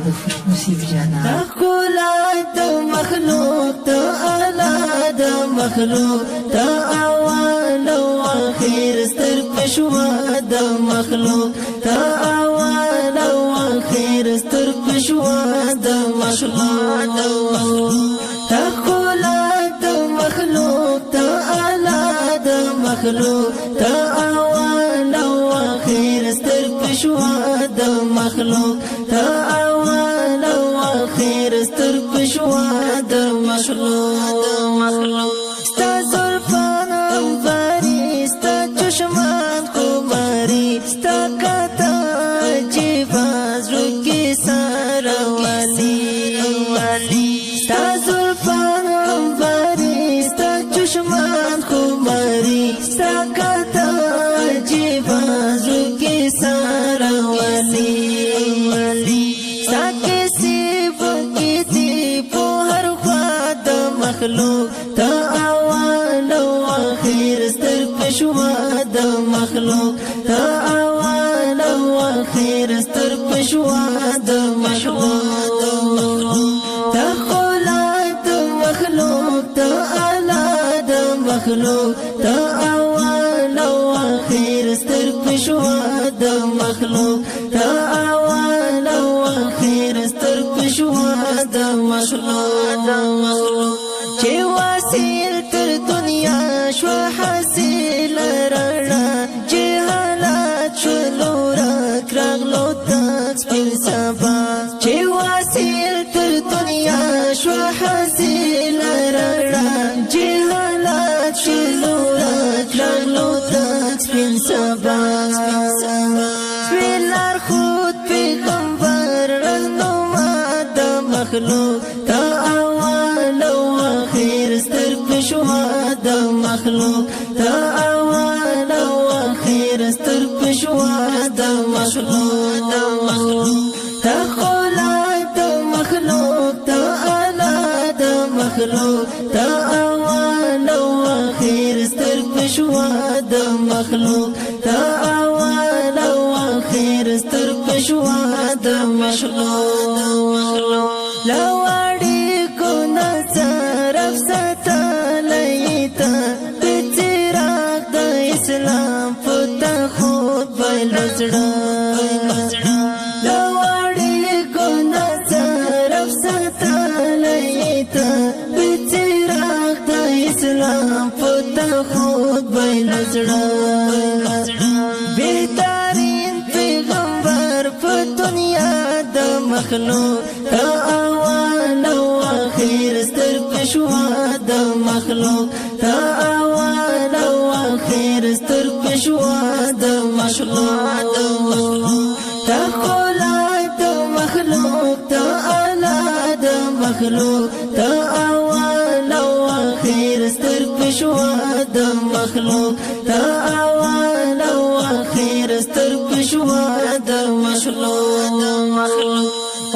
د نصیب جانا تخلا د مخلوق ته اعلی د مخلوق ته اول او اخر ستر پښوا د مخلوق ته اول او اخر ستر پښوا د مخلوق تخلا د مخلوق ته اعلی د مخلوق ته اول او اخر ستر پښوا د مخلوق ته اول او اخر ستر پښوا د مخلوق ستا زلفان انواري ستا چشمان خماري ستا کاتا عجیبه زړه کې ساره والي ستا زلفان انواري ستا چشمان خماري ستا کاتا عجیبه زړه کې ساره والي مخلوق تا اول او اخر ستر پښوا د مخلوق تا اول او اخر ستر پښوا د مخلوق تا خلق مخلوق تا اعلی د مخلوق تا اول او اخر ستر پښوا د مخلوق تا اول او اخر ستر پښوا د مخلوق چې واسیر تر دنیا شو حاصل رڼا چې حالات شلو راغلو تک سپین سبا چې واسیر تر دنیا شو حاصل رڼا چې حالات شلو راغلو تک سپین سبا سپینار خود پیغمبر رهنما د مخلوق تا پښوا د مخلوق تا اول او اخر ستر پښوا د مخلوق تا خلق د مخلوق تا اعلی د مخلوق تا اول او اخر ستر پښوا د مخلوق تا اول او اخر ستر پښوا د مخلوق لواړي کو نظر افستا اسلام پتا خود بلزڑا لواڑی کو نظر افستا لیتا بچراغ دا اسلام پتا خود بلزڑا بیدارین پیغمبر پا دنیا دا مخلوق تا اول او آخر ستر پشوا دا مخلوق تا اول او آخر ستر پشوا د مخلوق تا خلق د مخلوق تا اعلی د مخلوق تا اول او آخر ستر پشوا د مخلوق تا اول او آخر ستر پشوا د مخلوق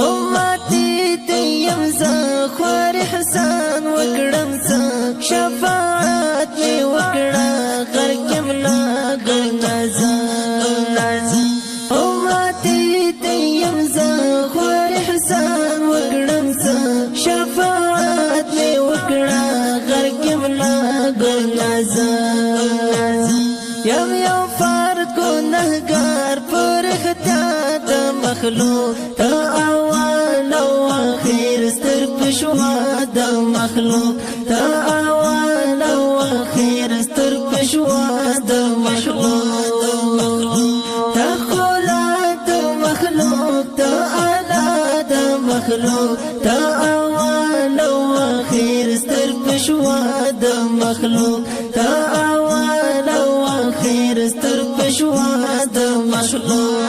امتی تیم زه خوار حسان وکړم زه شفاعت می وکړه غرقم لا ګنازه امتی تیم زه خوار حسان وکړم زه شفاعت می وکړه غرقم لا ګنازه یم یو فرد ګنهګار پر اختیار د مخلوق تا اول او اخر ستر پښوا د مخلوق تا اول او اخر ستر پښوا د مخلوق تا خلق د مخلوق تا اعلی د مخلوق تا اول او اخر ستر پښوا د مخلوق تا اول او اخر ستر پښوا د مخلوق